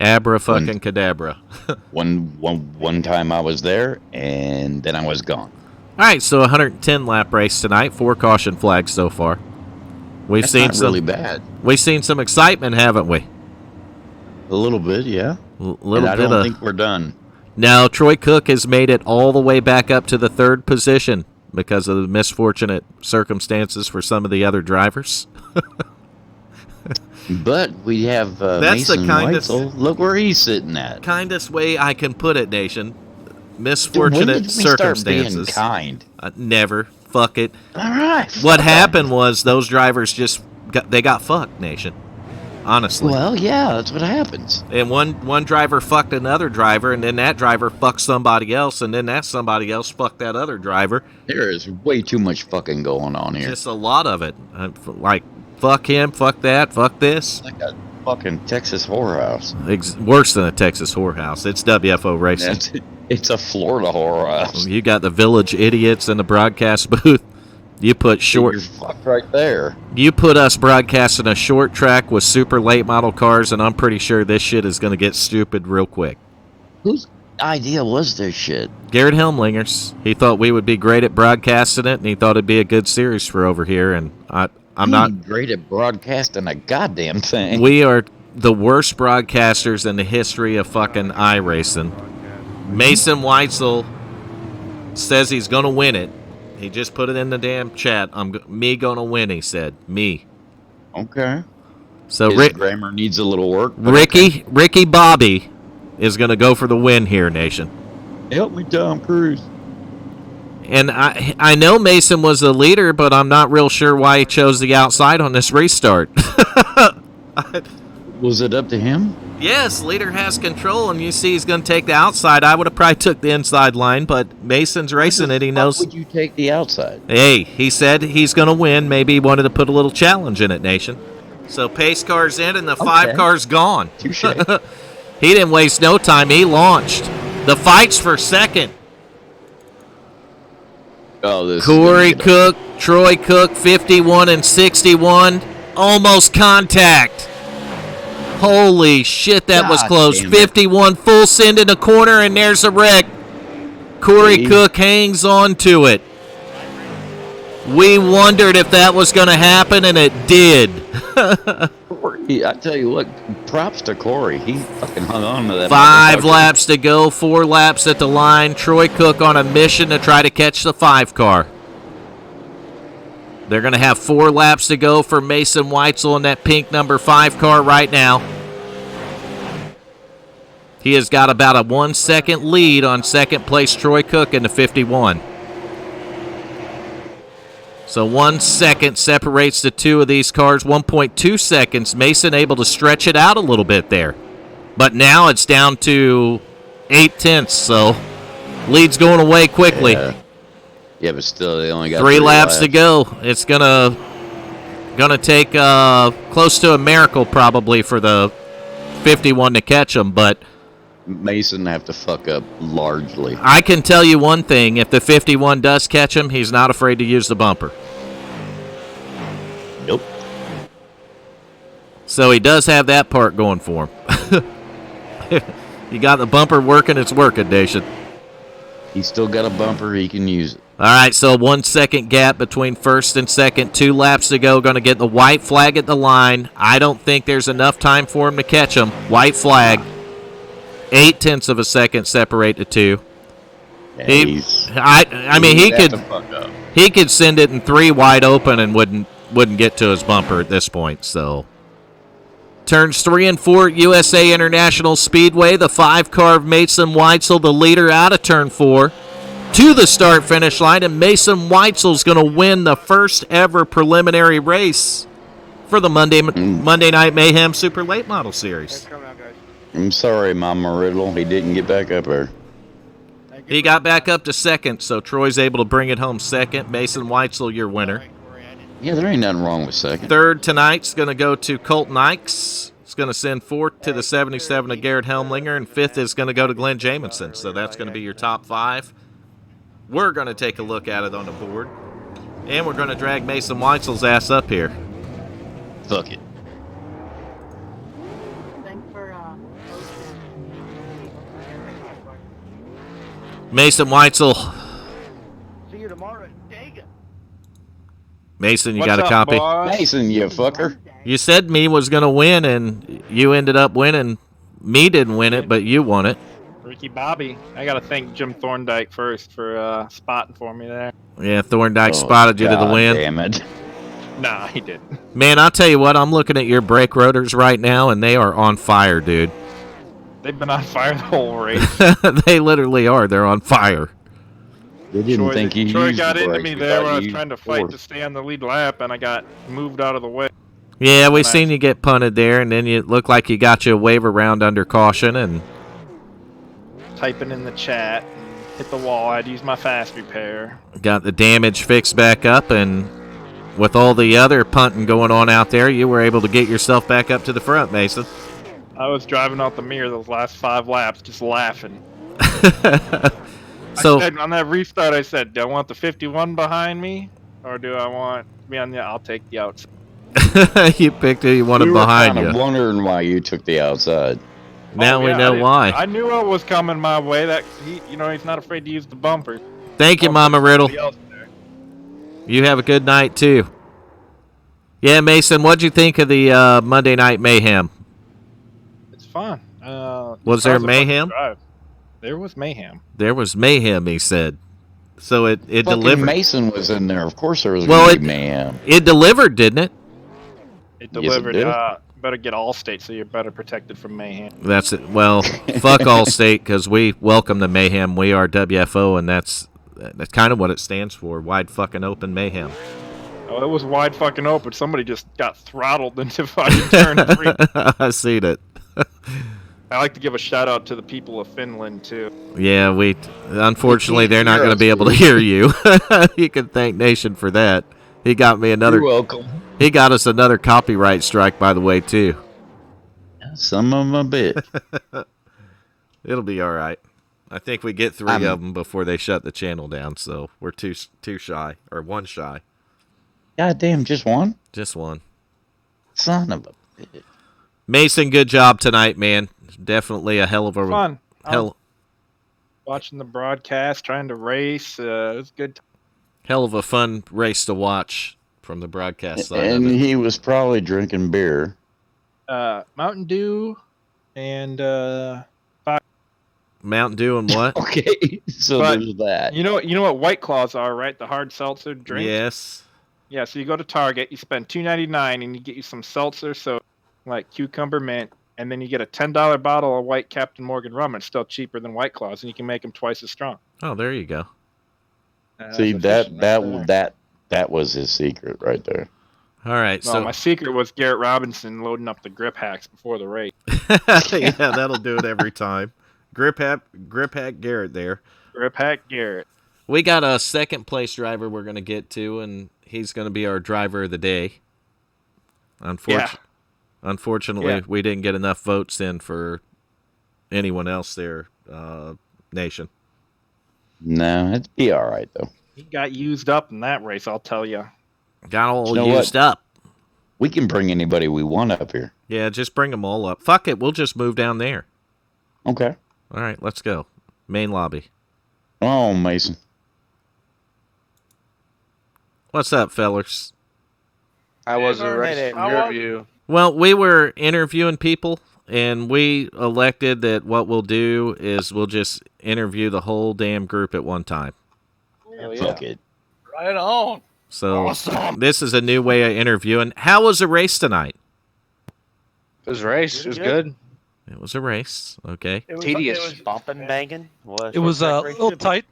Abra fucking cadabra. One time I was there, and then I was gone. All right, so 110 lap race tonight. 4 caution flags so far. We've seen Not really bad. We've seen some excitement, haven't we? A little bit, yeah. Little I bit don't of. think we're done. Now, Troy Cook has made it all the way back up to the 3rd position because of the misfortunate circumstances for some of the other drivers. But we have That's the Mason kindest- Weitzel. Look where he's sitting at. Kindest way I can put it, Nation. When Misfortunate did we start circumstances. being kind? Never. Fuck it. All right. What happened was those drivers just got fucked, Nation. Honestly. Well, yeah, that's what happens. And one driver fucked another driver, and then that driver fucked somebody else, and then that somebody else fucked that other driver. There is way too much fucking going on here. Just a lot of it. Like, fuck him, fuck that, fuck this. It's like a fucking Texas whorehouse. Worse than a Texas whorehouse. It's WFO racing. It's a Florida whorehouse. You got the village idiots in the broadcast booth. You put short. You're fucked right there. You put us broadcasting a short track with super late model cars, and I'm pretty sure this shit is going to get stupid real quick. Whose idea was this shit? Garrett Helmlinger's. He thought we would be great at broadcasting it, and he thought it'd be a good series for over here. And I'm not great at broadcasting a goddamn thing. We are the worst broadcasters in the history of fucking iRacing. Mason Weitzel says he's going to win it. He just put it in the damn chat. Me going to win, he said. Me. Okay. So His grammar needs a little work. Ricky Bobby is going to go for the win here, Nation. Help me, Tom Cruise. And I know Mason was the leader, but I'm not real sure why he chose the outside on this restart. Was it up to him? Yes, leader has control, and you see he's going to take the outside. I would have probably took the inside line, but Mason's racing it. He knows. Why would you take the outside? Hey, he said he's going to win. Maybe he wanted to put a little challenge in it, Nation. So pace car's in, and the 5 car's gone. Touche. He didn't waste no time. He launched. The fight's for second. Oh, this Corey Cook, Troy Cook, 51 and 61. Almost contact. Holy shit, that was close. 51 full send in the corner, and there's a wreck. Corey Cook hangs on to it. We wondered if that was going to happen, and it did. Corey, I tell you what, props to Corey. He fucking hung on to that. 5 laps to go, 4 laps at the line. Troy Cook on a mission to try to catch the 5 car. They're going to have 4 laps to go for Mason Weitzel in that pink number 5 car right now. He has got about a 1-second lead on second place Troy Cook in the 51. So 1 second separates the two of these cars. 1.2 seconds. Mason able to stretch it out a little bit there. But now it's down to 8/10, so lead's going away quickly. Yeah, but still, they only got 3 laps to go. It's gonna take close to a miracle probably for the 51 to catch them, but Mason have to fuck up largely. I can tell you one thing. If the 51 does catch him, he's not afraid to use the bumper. Nope. So he does have that part going for him. You got the bumper working, it's working, Nation. He's still got a bumper. He can use it. All right, so 1 second gap between first and second. 2 laps to go. Going to get the white flag at the line. I don't think there's enough time for him to catch him. White flag. 0.8 of a second separate the two. Yeah, I mean, he could send it in 3 wide open and wouldn't get to his bumper at this point. So turns 3 and 4 at USA International Speedway. The 5-car of Mason Weitzel, the leader, out of turn 4 to the start-finish line, and Mason Weitzel's going to win the first ever preliminary race for the Monday Night Mayhem Super Late Model Series. I'm sorry, Mama Riddle. He didn't get back up there. He got back up to second, so Troy's able to bring it home second. Mason Weitzel, your winner. Yeah, there ain't nothing wrong with second. Third tonight's going to go to Colton Ikes. It's going to send 4th to the 77 of Garrett Helmlinger, and 5th is going to go to Glenn Jamison. So that's going to be your top 5. We're going to take a look at it on the board, and we're going to drag Mason Weitzel's ass up here. Fuck it. Mason Weitzel. See you tomorrow. Mason, you What's got a up, copy? boss? Mason, you fucker. You said me was going to win, and you ended up winning. Me didn't win it, but you won it. Ricky Bobby. I got to thank Jim Thorndike first for spotting for me there. Yeah, Thorndike spotted you to the win. Damn it. Nah, he didn't. Man, I'll tell you what, I'm looking at your brake rotors right now, and they are on fire, dude. They've been on fire the whole race. They literally are. They're on fire. They didn't think he Troy used got the into brakes. me We there thought when I he was used trying to the fight fourth. to stay on the lead lap, and I got moved out of the way. Yeah, we seen you get punted there, and then you looked like you got you a wave around under caution, and Typing in the chat, and hit the wall. I had to use my fast repair. got the damage fixed back up, and with all the other punting going on out there, you were able to get yourself back up to the front, Mason. I was driving out the mirror those last 5 laps, just laughing. So I said, on that restart, I said, do I want the 51 behind me, or do I want to be on the? I'll take the outside. you picked who you wanted We were behind kind of you. wondering why you took the outside. Now we Yeah, know why. I knew what was coming my way. That he's not afraid to use the bumper. Thank you, Mama Riddle. You have a good night too. Yeah, Mason, what'd you think of the Monday Night Mayhem? It's fun. Was there mayhem? There was mayhem. There was mayhem, he said. So it Fucking delivered. Mason was in there. Of course there was Well, going to be mayhem. It delivered, didn't it? It Yes, it delivered. did. Better get Allstate so you're better protected from mayhem. That's it. Well, fuck Allstate, because we welcome the mayhem. We are WFO, and that's kind of what it stands for. Wide fucking open mayhem. Oh, it was wide fucking open. Somebody just got throttled into fucking turn 3. I seen it. I like to give a shout out to the people of Finland too. Yeah, unfortunately they're not hear going to us, be able to hear you. You can thank Nation for that. He got me another. You're welcome. He got us another copyright strike, by the way, too. Some of them a bit. It'll be all right. I think we get 3 of them before they shut the channel down, so we're two shy, or 1 shy. God damn, just one? Just 1. Son of a bitch. Mason, good job tonight, man. Definitely a hell of a Fun. Watching the broadcast, trying to race. It was good. Hell of a fun race to watch from the broadcast side. And of it. he was probably drinking beer. Mountain Dew and Mountain Dew and what? Okay, so But- there's that. you know what White Claws are, right? The hard seltzer drink. Yes. Yeah. So you go to Target, you spend $2.99, and you get you some seltzer, so like cucumber mint, and then you get a $10 bottle of white Captain Morgan rum. It's still cheaper than White Claws, and you can make them twice as strong. Oh, there you go. See That's efficient right there. that That was his secret right there. All right, No, so my secret was Garrett Robinson loading up the grip hacks before the race. yeah, that'll do it every time. Grip hack Garrett there. Grip hack Garrett. We got a second place driver we're going to get to, and he's going to be our driver of the day. Unfortunately, Yeah. we didn't get enough votes in for anyone else there, Nation. No, it'd be all right though. He got used up in that race, I'll tell you. Got all You know used what? up. We can bring anybody we want up here. Yeah, just bring them all up. Fuck it, we'll just move down there. Okay. All right, let's go. Main lobby. Oh, Mason. What's up, fellers? I was a race Hey, from how your was- view. Well, we were interviewing people, and we elected that what we'll do is we'll just interview the whole damn group at one time. Oh, yeah. Fuck it. Right on. So Awesome. this is a new way of interviewing. How was the race tonight? It was a race. It was good. It was a race. Okay. It was, Tedious. It was, Bumping, banging. It was a little tight.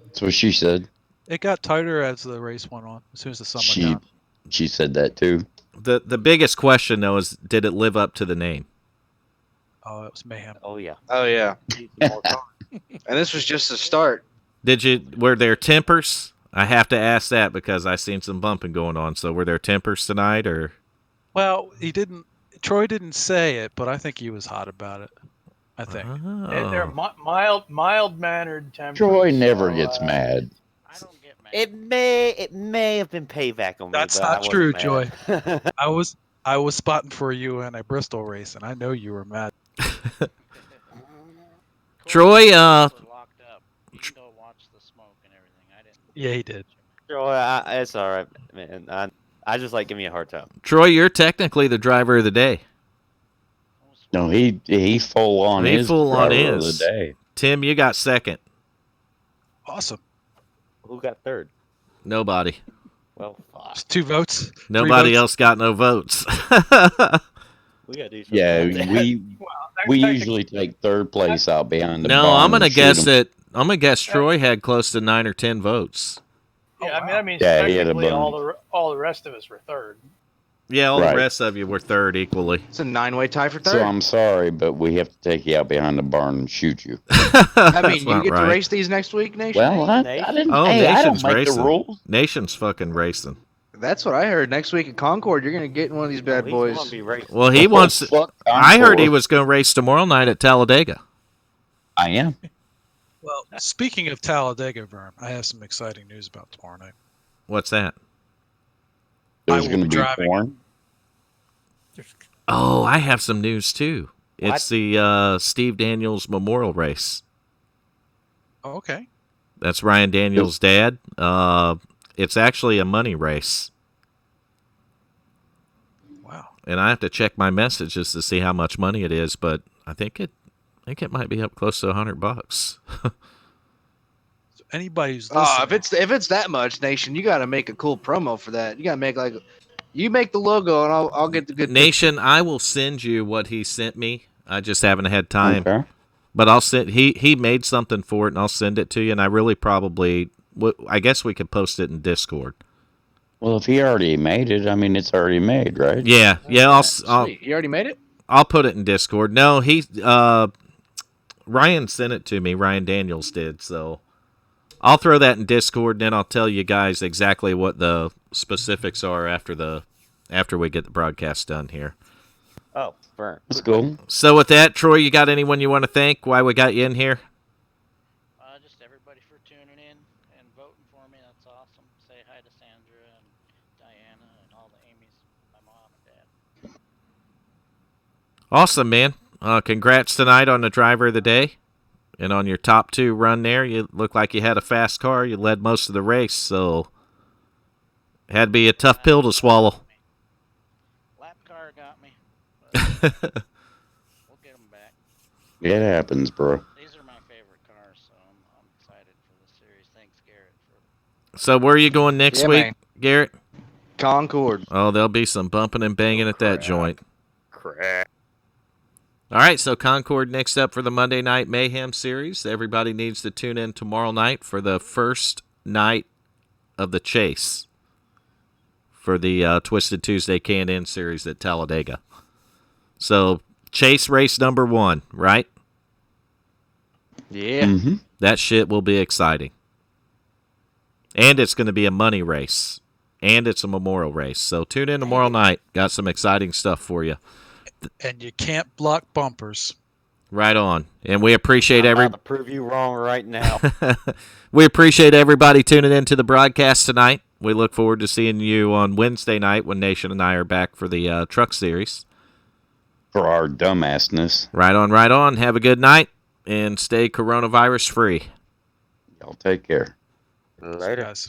That's what she said. It got tighter as the race went on. As soon as the sun went She down. she said that too. The biggest question though is, did it live up to the name? Oh, it was mayhem. Oh yeah. Oh, yeah. And this was just the start. Were there tempers? I have to ask that because I seen some bumping going on. So were there tempers tonight, or? Well, he didn't. Troy didn't say it, but I think he was hot about it. I think. they're mild mannered tempers. Troy never so, gets mad. I don't get mad. It may have been payback on me. That's but I not wasn't true, mad. Joy. I was spotting for you in a Bristol race, and I know you were mad. Troy, Locked up. You can go watch the smoke and everything. I didn't. Yeah, he did. Troy, it's all right, man. I just like giving you a hard time. Troy, you're technically the driver of the day. No, he full on He his full on driver of is. the day. Tim, you got second. Awesome. Who got third? Nobody. Well, fuck. Just 2 votes. 3 Nobody votes. else got no votes. We gotta do something. Yeah, about that. we usually take third place out behind the No, barn I'm gonna and shoot guess 'em. that. I'm gonna guess Troy had close to 9 or 10 votes. Yeah, I mean, Yeah, he had a technically bunch. all the rest of us were third. Yeah, all Right. the rest of you were third equally. It's a 9-way tie for So third. I'm sorry, but we have to take you out behind the barn and shoot you. I mean, you not get right. to race these next week, Nation? Well, I Nation. didn't. Oh, hey, I don't Nation's make racing. the rules. Nation's fucking racing. That's what I heard. Next week at Concord, you're going to get in one of these bad He's boys. gonna be racing. Well, he wants. Oh, fuck, I heard he Concord. was going to race tomorrow night at Talladega. I am. Well, speaking of Talladega, Vern, I have some exciting news about tomorrow night. What's that? I There's will going to be be driving. porn. Oh, I have some news too. What? It's the Steve Daniels Memorial Race. Oh, okay. That's Ryan Daniels' dad. It's actually a money race, Wow. and I have to check my messages to see how much money it is. But I think it might be up close to $100. So anybody who's Oh, listening, if it's that much, Nation, you got to make a cool promo for that. You got to make you make the logo and I'll get the good Nation, I will send you what he sent me. I just haven't had time. Okay. But I'll send. He made something for it, and I'll send it to you. And I really probably, I guess we could post it in Discord. Well, if he already made it, I mean, it's already made, right? Yeah. I'll Sweet. You already made it? I'll put it in Discord. No, Ryan sent it to me. Ryan Daniels did. So I'll throw that in Discord, and then I'll tell you guys exactly what the specifics are after we get the broadcast done here. Oh, burn. That's cool. So with that, Troy, you got anyone you want to thank? Why we got you in here? Just everybody for tuning in and voting for me. That's awesome. Say hi to Sandra and Diana and all the Amy's, my mom and dad. Awesome, man. Congrats tonight on the driver of the day. And on your top 2 run there, you look like you had a fast car. You led most of the race, so it had to be a tough pill to swallow. Lap car got me. But we'll get them back. It happens, bro. These are my favorite cars, so I'm excited for the series. Thanks, Garrett, for So where are you going next Yeah, week, man. Garrett? Concord. Oh, there'll be some bumping and banging at that crap. joint. Crap. All right, so Concord next up for the Monday Night Mayhem series. Everybody needs to tune in tomorrow night for the first night of the chase for the Twisted Tuesday Can-In Series at Talladega. So, chase race number 1, right? Yeah. Mm-hmm. That shit will be exciting. And it's going to be a money race. And it's a memorial race. So, tune in tomorrow night. Got some exciting stuff for you. And you can't block bumpers. Right on. And we appreciate I'm about to prove you wrong right now. We appreciate everybody tuning in to the broadcast tonight. We look forward to seeing you on Wednesday night when Nation and I are back for the Truck Series. For our dumbassness. Right on, right on. Have a good night and stay coronavirus free. Y'all take care. Later. Guys.